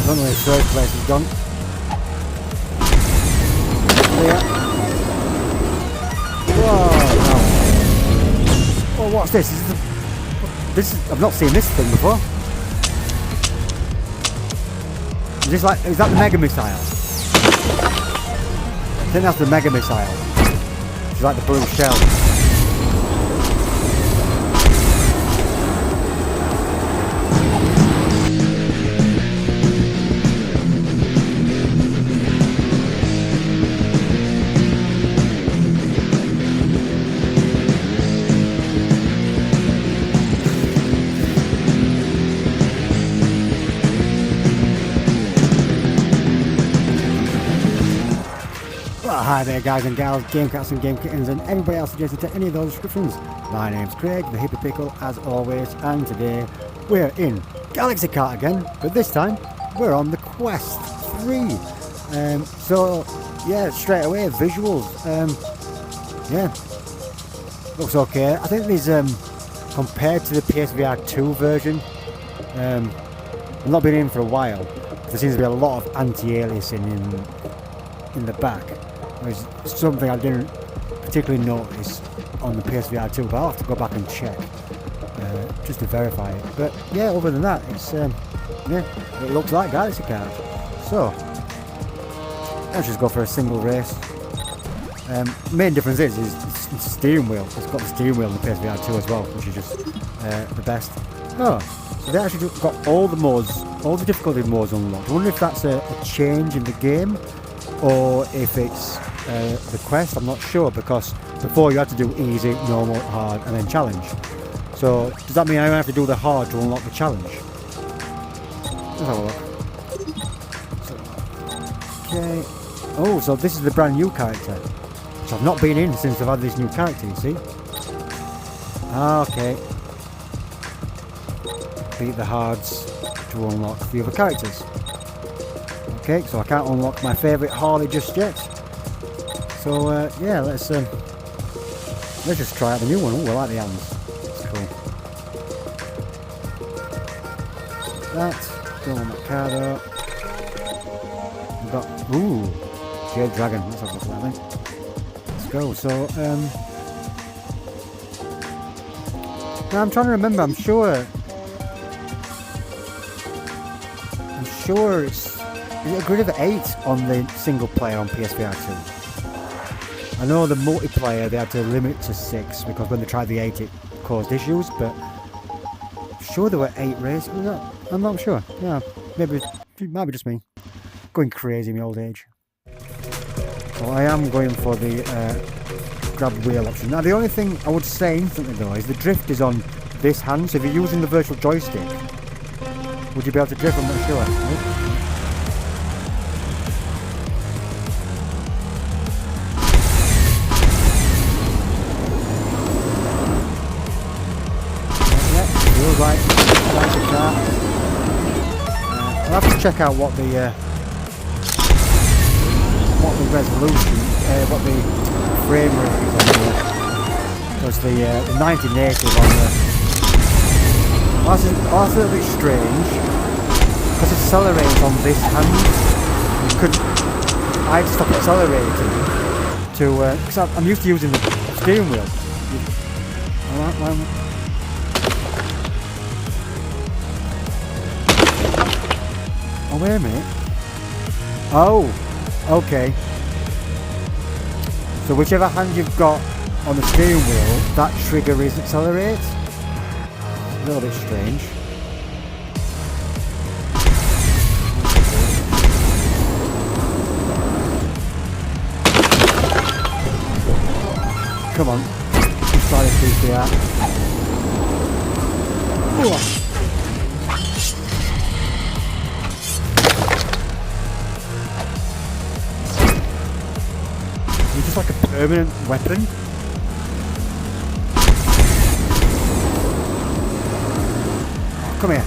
don't know where his first place has gone. There. Whoa, no. Oh, what's this? I've not seen this thing before. Is that the Mega Missile? I think that's the Mega Missile. It's like the blue shell. Hi there guys and gals, game cats and game kittens and everybody else adjacent to any of those descriptions. My name's Craig, the Hippie Pickle as always, and today we're in Galaxy Kart again, but this time we're on the Quest 3. So yeah, straight away, visuals, yeah, looks okay. I think these, compared to the PSVR 2 version, I've not been in for a while, there seems to be a lot of anti-aliasing in the back. There's something I didn't particularly notice on the PSVR 2, but I'll have to go back and check just to verify it. But yeah, other than that, it's yeah, it looks like Galaxy Kart. So let's just go for a single race. Main difference is it's a steering wheel. It's got the steering wheel in the PSVR 2 as well, which is just the best. Oh, so they actually got all the modes, all the difficulty modes unlocked. I wonder if that's a change in the game, or if it's the quest. I'm not sure, because before you had to do easy, normal, hard and then challenge. So does that mean I have to do the hard to unlock the challenge? Let's have a look. Okay. Oh, so this is the brand new character, which I've not been in since I've had this new character, you see. Okay. Beat the hards to unlock the other characters. Okay, so I can't unlock my favourite Harley just yet. So yeah, let's just try out the new one. Oh, I like the hands. It's cool. That. Go on Mercado. We've got Jade Dragon. Let's have a look at that then. Let's go. So now I'm trying to remember. I'm sure it's. Is it a grid of 8 on the single player on PSVR 2? I know the multiplayer they had to limit to 6 because when they tried the 8 it caused issues, but I'm sure there were 8 races. I'm not sure. Yeah, maybe it might be just me going crazy in my old age. So I am going for the grab wheel option. Now the only thing I would say instantly though is the drift is on this hand, so if you're using the virtual joystick, would you be able to drift? I'm not sure. Right, I'll have to check out what the resolution, what the frame rate is on there, because the 1980 on the. That's a little bit strange, because it accelerates on this hand. I had to stop accelerating to, because I'm used to using the steering wheel. Oh, wait a minute. Oh, okay. So whichever hand you've got on the steering wheel, that trigger is accelerate. A little bit strange. Come on. Let's try this VCR. Just like a permanent weapon. Oh, come here.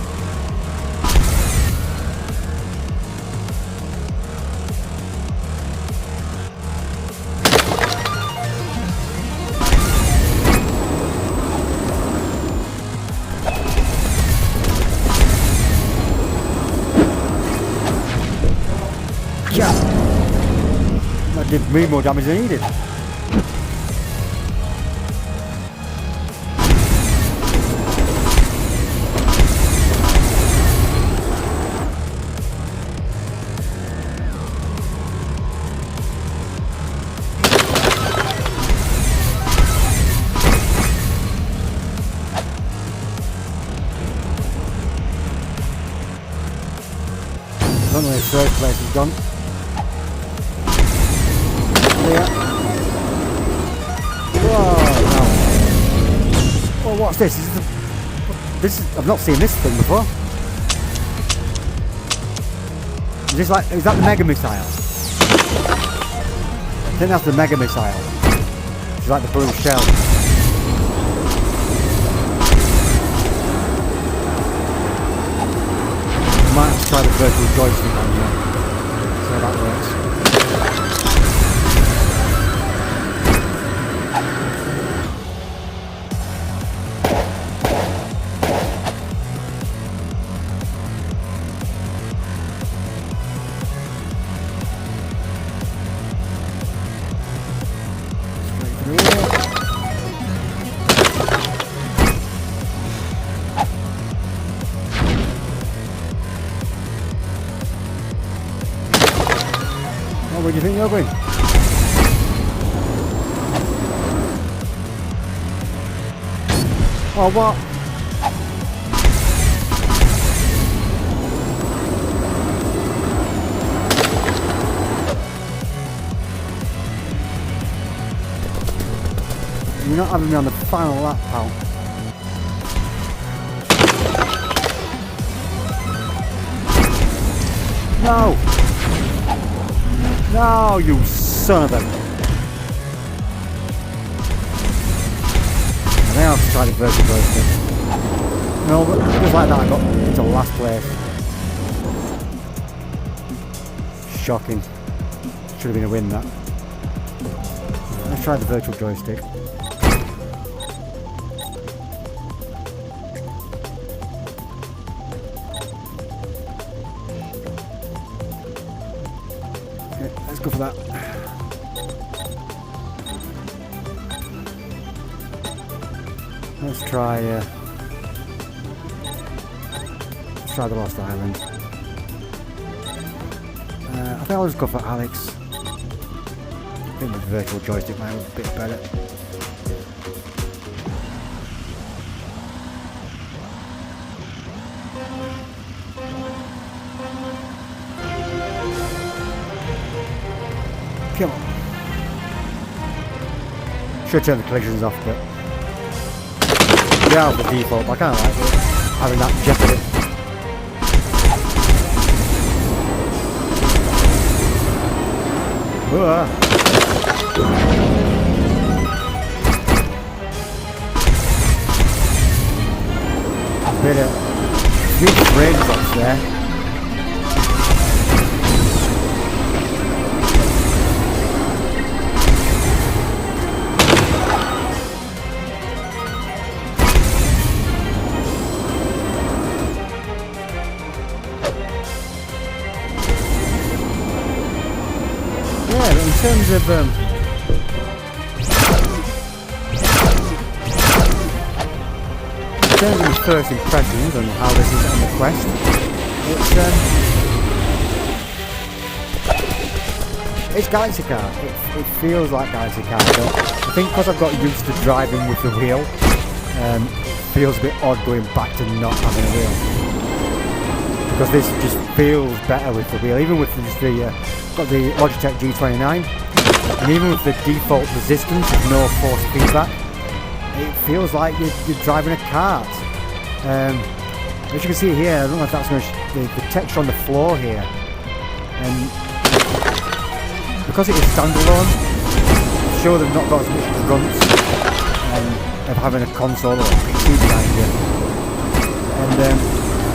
did me more damage than he did. I don't know if third place is gone. Yeah. Whoa, no. Well, what's this? I've not seen this thing before. Is that the Mega Missile? I think that's the Mega Missile. It's like the blue shell. I might have to try the virtual joystick on here. See how that works. Straight through here. Where do you think you're going? Oh, what? You're not having me on the final lap, pal. No! No, you son of a... I think I'll have to try the vertical joystick. No, but just like that I got into last place. Shocking. Should have been a win, that. Let's try the virtual joystick. Let's go for that. Let's try the Lost Island. I think I'll just go for Alex. I think the virtual joystick might be a bit better. Come on. Should turn the collisions off, but they are the default, but I kind of like it, having that jeopardy. Bit of huge brain drops there. In terms of my first impressions on how this is on the Quest, it's Galaxy Kart. It feels like Galaxy Kart, but I think because I've got used to driving with the wheel, it feels a bit odd going back to not having a wheel. Because this just feels better with the wheel, even with just got the Logitech G29, and even with the default resistance of no force feedback, it feels like you're driving a kart. As you can see here, I don't know if that's going to the texture on the floor here, and because it is standalone, I'm sure they've not got as much grunts of having a console or a PC behind you. And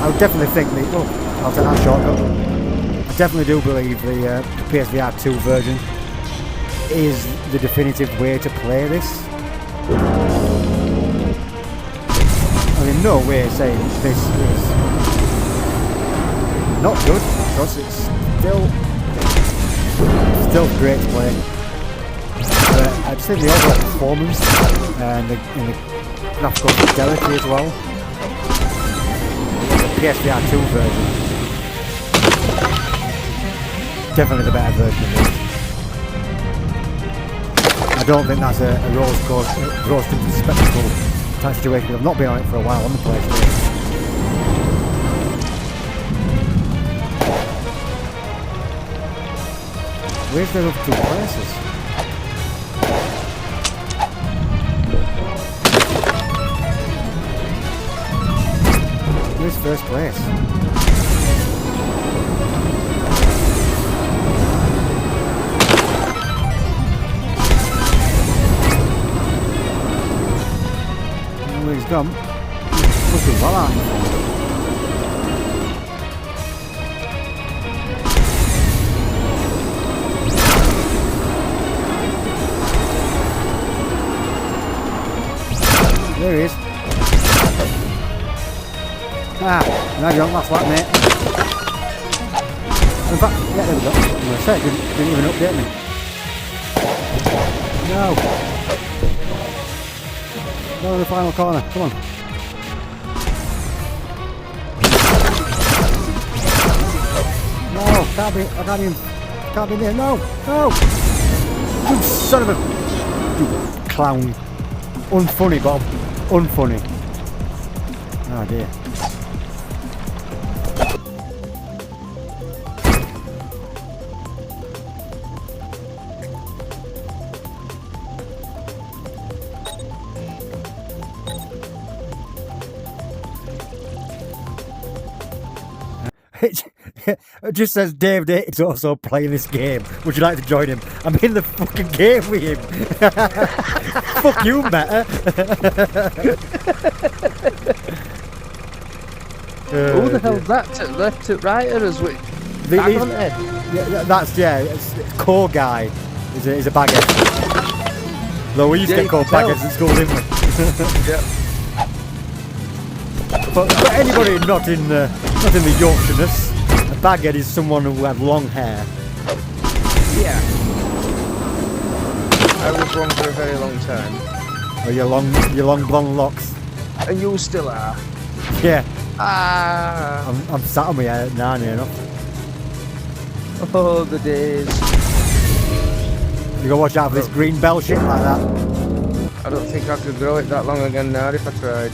I would definitely think I'll take that shortcut. I definitely do believe the PSVR 2 version is the definitive way to play this. I mean, no way saying this is not good, because it's still great to play. I just think the overall performance and the graphical fidelity as well. The PSVR 2 version, definitely the better version of this. I don't think that's a rose-tinted spectacle type situation. I've not been on it for a while on the PlayStation. Where's the other two places? Where's first place? Where he's gone? Must be well, aren't you? There he is. Ah, now you're on last lap, mate. In fact, yeah, there we go. I'm going to say, it didn't even update me. No. Go to the final corner, come on. No, can't be in there, no, no! You son of a... You clown. Unfunny, Bob. Unfunny. Oh dear. It just says Dave is also playing this game. Would you like to join him? I'm in the fucking game with him. Fuck you, Meta. Who the hell's that? To left, to right, or is it? Yeah, it's core guy. He's a baghead. Though we used to get called bagheads in school, didn't we? Yep. But anybody not in the Yorkshireness, a baghead is someone who had long hair. Yeah. I was wrong for a very long time. Oh, your long blonde locks. And you still are. Yeah. Ah. I'm sat on my hair now, near enough. Oh, the days. You gotta watch out for this green bell shit like that. I don't think I could grow it that long again now if I tried.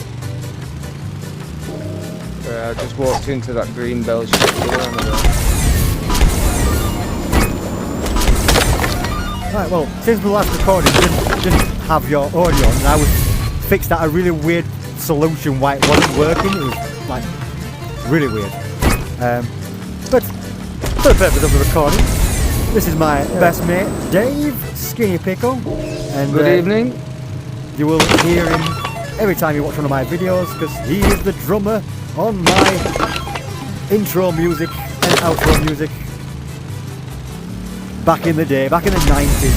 I just walked into that green bell shit. Right, well, since the last recording didn't have your audio on, I would fix that a really weird solution why it wasn't working. It was like really weird. But for the purpose of the recording, this is my best mate, Dave, SkinnyPickle. And good evening. You will hear him every time you watch one of my videos because he is the drummer on my intro music and outro music. Back in the day, back in the 90s.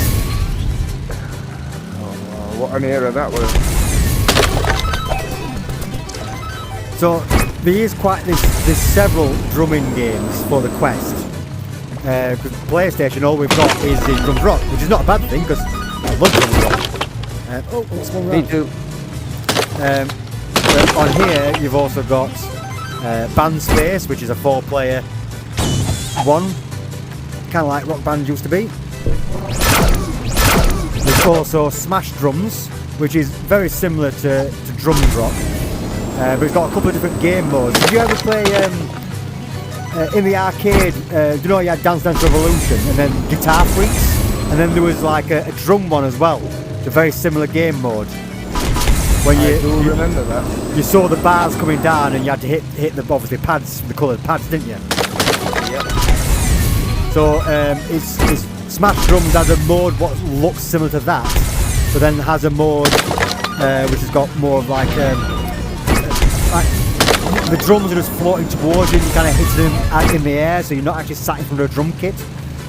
Oh, what an era that was. So there is there's several drumming games for the Quest. Because PlayStation, all we've got is the Drums Rock, which is not a bad thing because I love Drums Rock. What's one round? Me too. On here, you've also got Band Space, which is a 4-player one. Kind of like Rock Band used to be. There's also Smash Drums, which is very similar to Drums Rock, but it's got a couple of different game modes. Did you ever play in the arcade? You know, you had Dance Dance Revolution and then Guitar Freaks, and then there was like a drum one as well. It's a very similar game mode. When I do remember that. You saw the bars coming down and you had to hit the obviously pads, the coloured pads, didn't you? Yep. So it's Smash Drums has a mode what looks similar to that, but then has a mode which has got more of like the drums are just floating towards you and you kind of hit them in the air, so you're not actually sat in front of a drum kit.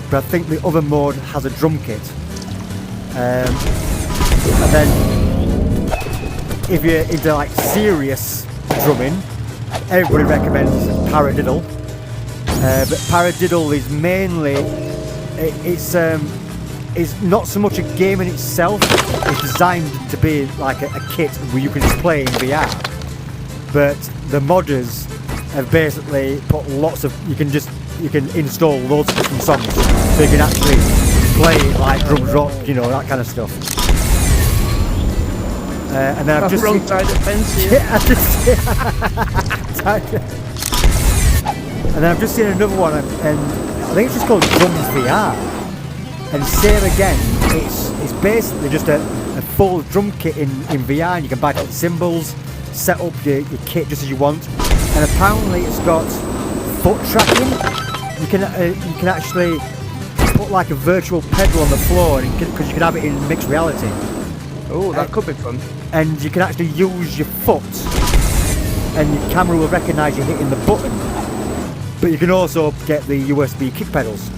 But I think the other mode has a drum kit. And then if you're into like serious drumming, everybody recommends Paradiddle. But Paradiddle is mainly it's it's not so much a game in itself. It's designed to be like a kit where you can just play in VR. But the modders have basically put lots of, you can install loads of different songs, so you can actually play like drums rock, you know, that kind of stuff. And then I've just wrong side of the fence here. And then I've just seen another one, and I think it's just called Drums VR. And same again, it's basically just a full drum kit in VR, and you can buy different cymbals, set up your kit just as you want. And apparently it's got foot tracking. You can actually put like a virtual pedal on the floor, because you can have it in mixed reality. Oh, that could be fun. And you can actually use your foot, and your camera will recognise you hitting the button. But you can also get the USB kick pedals.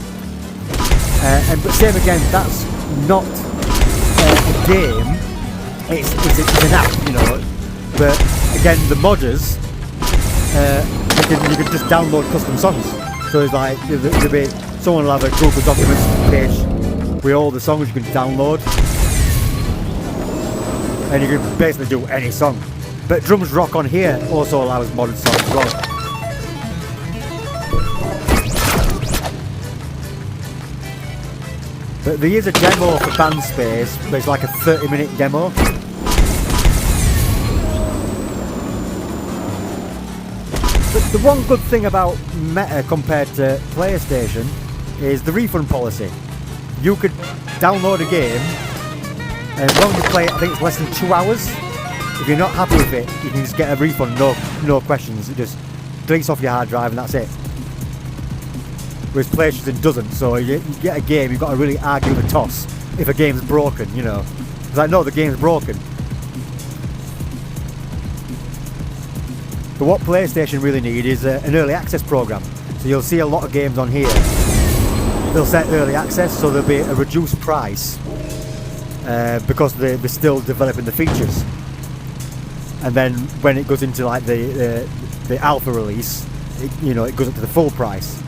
But same again, that's not a game. It's an app, you know. But again, the modders, you can just download custom songs. So it's like there'll be someone will have a Google Documents page with all the songs you can download. And you can basically do any song. But Drums Rock on here also allows modded songs as well. But there is a demo for Band Space, but it's like a 30-minute demo. But the one good thing about Meta compared to PlayStation is the refund policy. You could download a game, and as long as you play it, I think it's less than 2 hours. If you're not happy with it, you can just get a refund, no questions. It just deletes off your hard drive and that's it. Whereas PlayStation doesn't, so you get a game, you've got to really argue the toss if a game's broken, you know. It's like, no, the game's broken. But what PlayStation really need is an early access program. So you'll see a lot of games on here. They'll set early access, so there'll be a reduced price because they're still developing the features. And then when it goes into like the alpha release, it goes up to the full price.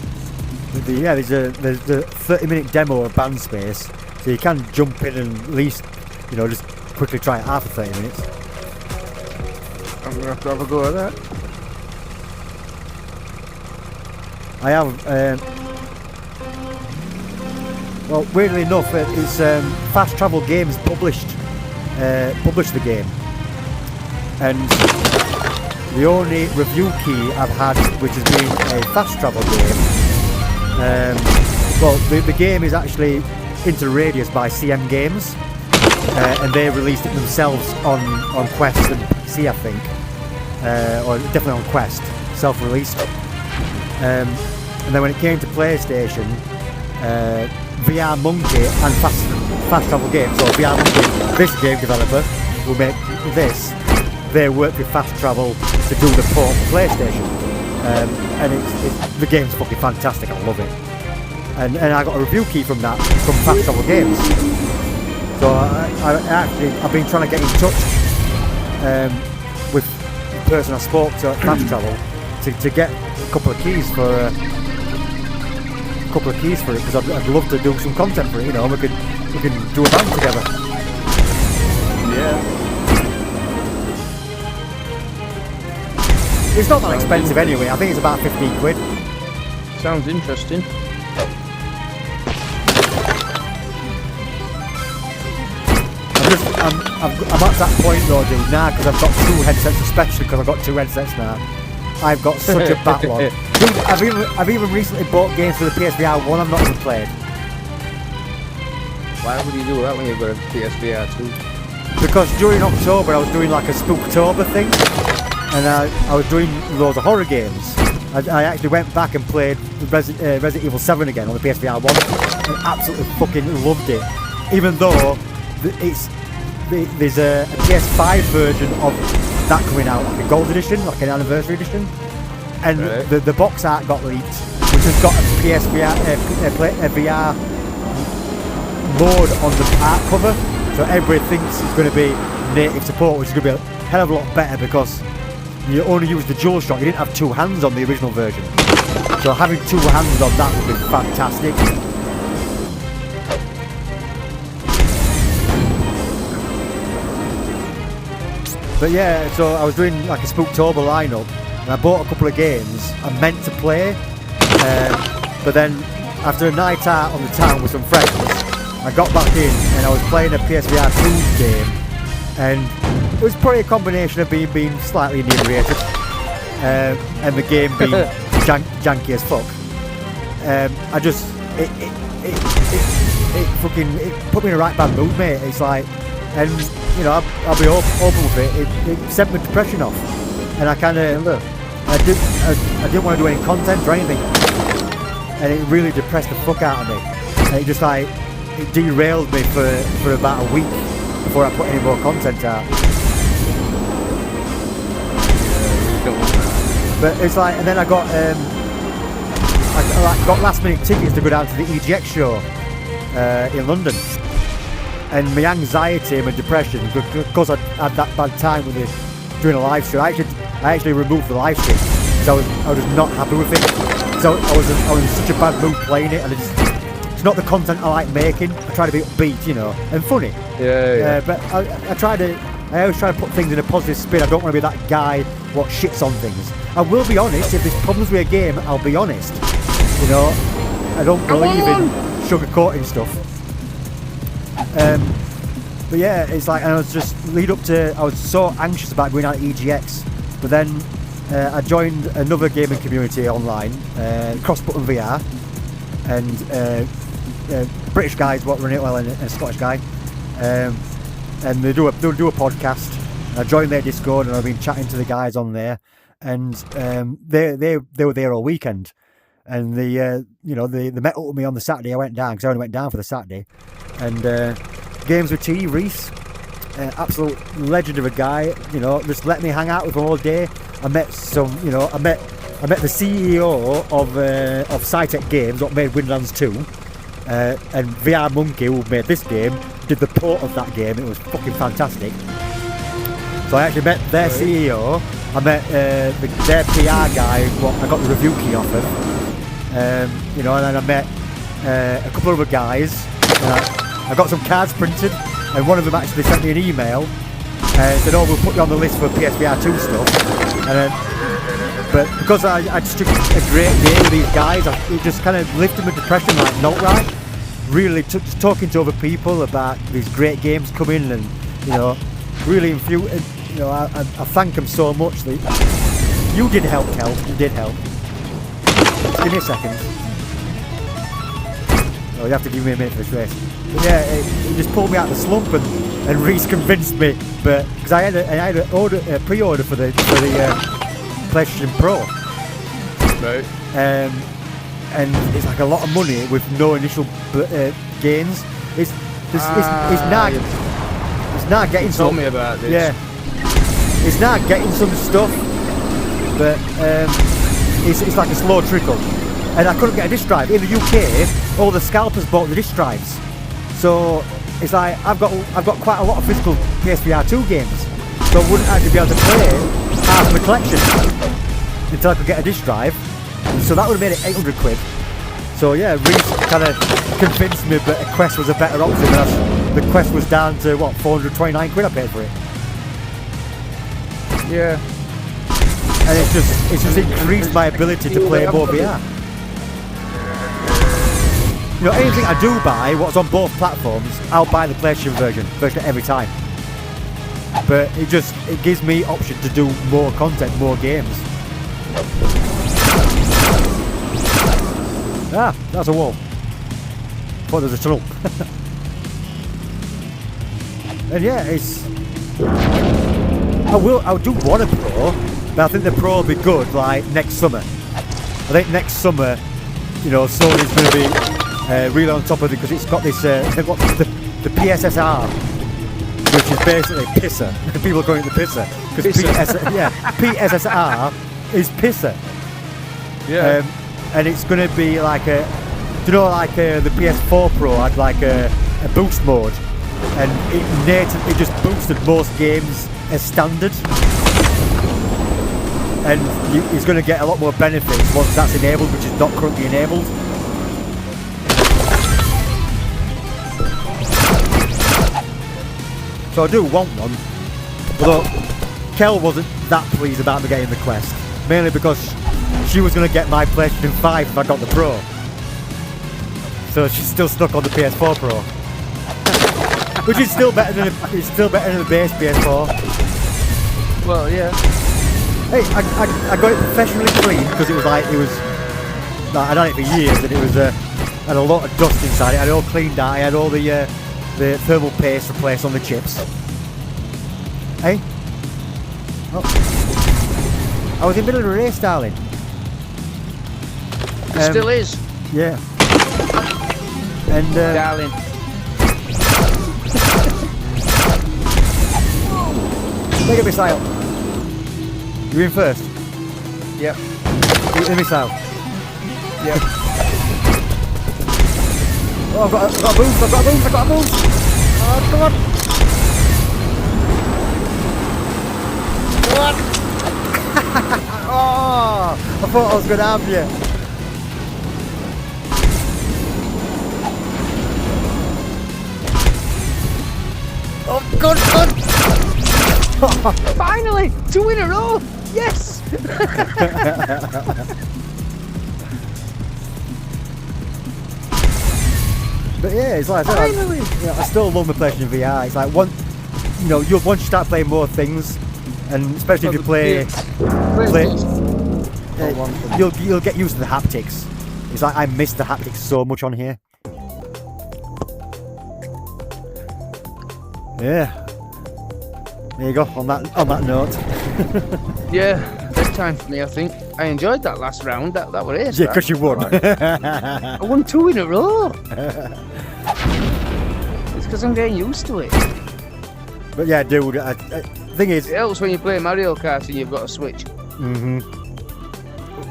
But there's a 30-minute demo of Band Space, so you can jump in and at least, just quickly try it after 30 minutes. I'm gonna have to have a go at that. I have. Well, weirdly enough, it's Fast Travel Games published the game, and the only review key I've had, which has been a Fast Travel game. Well, the game is actually Into Radius by CM Games, and they released it themselves on Quest and PC, I think, or definitely on Quest, self-released. And then when it came to PlayStation, VR Monkey and Fast Travel Games, so VR Monkey, this game developer, will make this. They work with Fast Travel to do the port for PlayStation, and the game's fucking fantastic. I love it, and I got a review key from Fast Travel Games. So I've been trying to get in touch with the person I spoke to at Fast Travel to get a couple of keys for it, because I'd love to do some content for it. We can do a band together. Yeah. It's not that expensive anyway. I think it's about 15 quid. Sounds interesting. I'm at that point though, dude, now, because I've got two headsets, especially because I've got two headsets now. I've got such a backlog. Dude, I've even recently bought games for the PSVR 1 I've not even played. Why would you do that when you've got a PSVR 2? Because during October I was doing like a Spooktober thing, and I was doing loads of horror games. I actually went back and played Resident Evil 7 again on the PSVR 1 and absolutely fucking loved it. Even though there's a PS5 version of that coming out, like a gold edition, like an anniversary edition, and right. the box art got leaked, which has got a PSVR a VR mode on the art cover, so everybody thinks it's going to be native support, which is going to be a hell of a lot better because you only use the dual shot. You didn't have two hands on the original version, so having two hands on that would be fantastic. But yeah, so I was doing like a Spooktober lineup, and I bought a couple of games I meant to play, but then after a night out on the town with some friends, I got back in and I was playing a PSVR 2 game, and it was probably a combination of being slightly inebriated, and the game being janky as fuck. I just it put me in a right bad mood, mate. It's like, and you know, I'll be open with it. It sent my depression off, and I kind of I didn't want to do any content or anything, and it really depressed the fuck out of me. And it just like it derailed me for about a week before I put any more content out. But it's like, and then I got I got last minute tickets to go down to the EGX show in London, and my anxiety and my depression, because I had that bad time with it doing a live stream. I actually removed the live stream because I was not happy with it. So I was in such a bad mood playing it, and it's not the content I like making. I try to be upbeat, you know, and funny. Yeah. But I always try to put things in a positive spin. I don't want to be that guy what shits on things. I will be honest, if there's problems with a game, I'll be honest. You know, I don't believe in sugarcoating stuff. But yeah, it's like, and I was just I was so anxious about going out to EGX, but then I joined another gaming community online, Cross Button VR, and British guys what run it well, and a Scottish guy, and they'll do a podcast. I joined their Discord, and I've been chatting to the guys on there, and they were there all weekend, and they met up with me on the Saturday. I went down because I only went down for the Saturday, and Games with T, Reese, absolute legend of a guy. You know, just let me hang out with him all day. I met I met the CEO of Cytec Games, what made Windlands 2, and VR Monkey, who made this game, did the port of that game. It was fucking fantastic. So I actually met their CEO. I met their PR guy. I got the review key off him. And then I met a couple of other guys. I got some cards printed, and one of them actually sent me an email and said, "Oh, we'll put you on the list for PSVR 2 stuff." But because I just took a great day with these guys, it just kind of lifted my depression like an outright. Really, just talking to other people about these great games coming, and really infused. I thank them so much. You did help, Kel. You did help. Just give me a second. Oh, you have to give me a minute for this race. But yeah, it just pulled me out of the slump, and Reese convinced me. But because I had a pre-order for the PlayStation Pro, right? And it's like a lot of money with no initial gains. It's not getting some. Told me about this. Yeah. It's not getting some stuff, but it's like a slow trickle. And I couldn't get a disc drive. In the UK, all the scalpers bought the disc drives. So it's like I've got quite a lot of physical PSVR 2 games. So I wouldn't actually be able to play half of the collection until I could get a disc drive. So that would have made it 800 quid. So yeah, Reese kind of convinced me that a Quest was a better option. The Quest was down to 429 quid I paid for it. Yeah. And it's just increased my ability to play more VR. Anything I do buy, what's on both platforms, I'll buy the PlayStation version every time. But it gives me option to do more content, more games. Ah, that's a wall. Thought there's a tunnel. And yeah, I'll do one a Pro, but I think the Pro will be good like next summer. I think next summer, Sony's going to be really on top of it because it's got this, they've got the PSSR, which is basically pisser. People are calling it the pisser because PSSR is pisser. Yeah. And it's going to be like the PS4 Pro had like a boost mode, and it just boosted most games as standard, and he's going to get a lot more benefits once that's enabled, which is not currently enabled. So I do want one, although Kel wasn't that pleased about me getting the Quest, mainly because she was going to get my PlayStation 5 if I got the Pro. So she's still stuck on the PS4 Pro, which is still better than the base PS4. Well, yeah. Hey, I got it professionally cleaned because it was like I'd had it for years and it was had a lot of dust inside it. I had it all cleaned out. I had all the thermal paste replaced on the chips. Hey, oh. I was in the middle of a race, darling. Still is. Yeah. And Darling. Make a missile. You're in first. Yep. Eat the missile. Yep. Oh, I've got a boost. I've got a boost. Oh, come on. Come on. Oh, I thought I was going to have you. Oh, good. Finally! 2 in a row! Yes! But yeah, it's like I said, I still love my PlayStation VR. It's like once you start playing more things, and especially if you play, you'll get used to the haptics. It's like I miss the haptics so much on here. Yeah. There you go. On that note. Yeah, bedtime for me. I think I enjoyed that last round. That was it. Yeah, because you won. I won 2 in a row. It's because I'm getting used to it. But yeah, dude. Thing is, it helps when you play Mario Kart and you've got a Switch.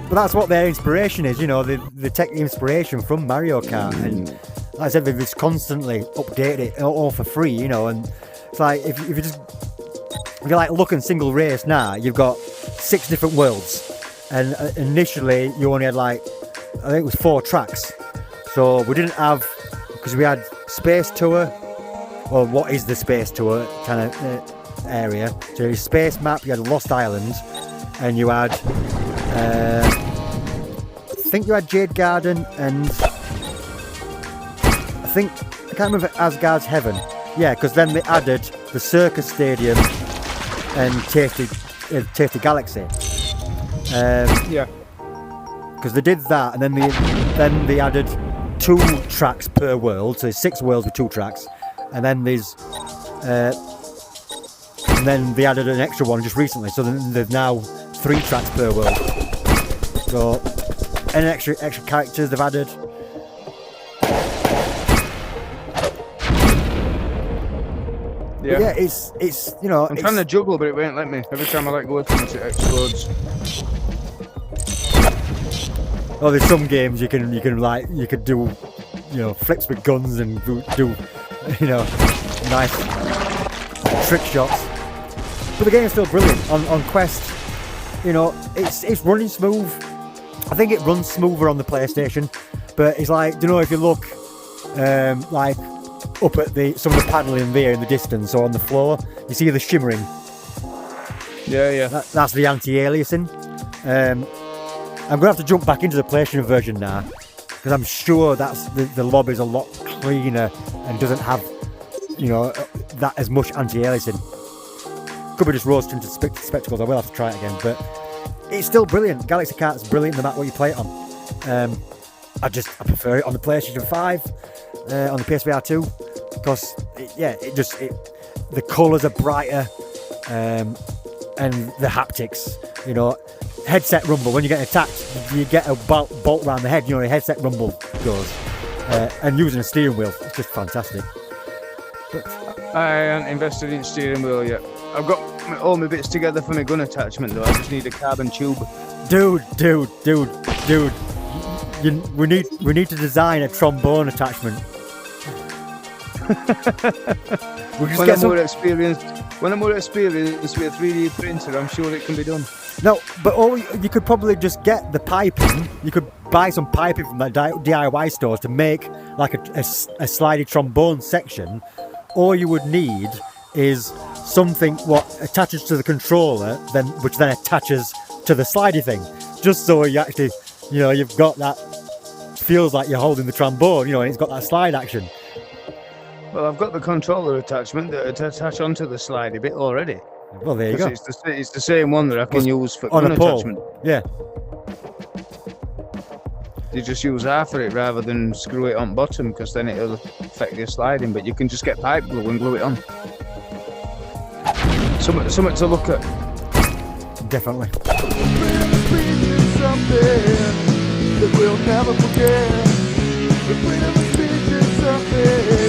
But that's what their inspiration is. They take the inspiration from Mario Kart, and like I said, they've just constantly updated it all for free. And it's like if you like looking single race now, you've got 6 different worlds, and initially you only had I think it was 4 tracks. So we didn't have, because we had Space Tour, or what is the Space Tour kind of area. So you had Space Map, you had Lost Island, and you had I think you had Jade Garden, and I can't remember Asgard's Heaven. Yeah, because then they added the Circus Stadium and Tasty Galaxy. Yeah. Because they did that, and then they added 2 tracks per world, so there's 6 worlds with 2 tracks, and then there's and then they added an extra one just recently, so then there's now 3 tracks per world. So, and extra characters they've added. Yeah. But yeah, it's I'm trying to juggle, but it won't let me. Every time I let go from it, it explodes. Oh, there's some games you could do, flips with guns and do nice trick shots. But the game is still brilliant on Quest. It's running smooth. I think it runs smoother on the PlayStation, but it's like, if you look up at some of the paneling there in the distance or on the floor, you see the shimmering. Yeah. That's the anti-aliasing. I'm going to have to jump back into the PlayStation version now, because I'm sure that's the lobby's a lot cleaner and doesn't have, that as much anti-aliasing. Could be just rose-tinted spectacles. I will have to try it again, but it's still brilliant. Galaxy Kart's brilliant no matter what you play it on. I prefer it on the PlayStation 5, on the PSVR 2, because the colours are brighter, and the haptics, headset rumble. When you get attacked, you get a bolt around the head. The headset rumble goes, and using a steering wheel, it's just fantastic. But I haven't invested in steering wheel yet. I've got all my bits together for my gun attachment though. I just need a carbon tube. Dude. We need to design a trombone attachment. When I'm more experienced with a 3D printer, I'm sure it can be done. No, but you could probably just get the piping. You could buy some piping from the DIY stores to make like a slidey trombone section. All you would need is something what attaches to the controller, which then attaches to the slidey thing, just so you actually, you've got that, feels like you're holding the trombone, and it's got that slide action. Well, I've got the controller attachment that attach onto the slidey bit already. Well, there you go. It's the same one that I can use for on gun a pole. attachment. Yeah. You just use half of it rather than screw it on bottom, because then it'll affect your sliding. But you can just get pipe glue and glue it on. Something to look at. Definitely. That we'll never forget. The freedom of speech is something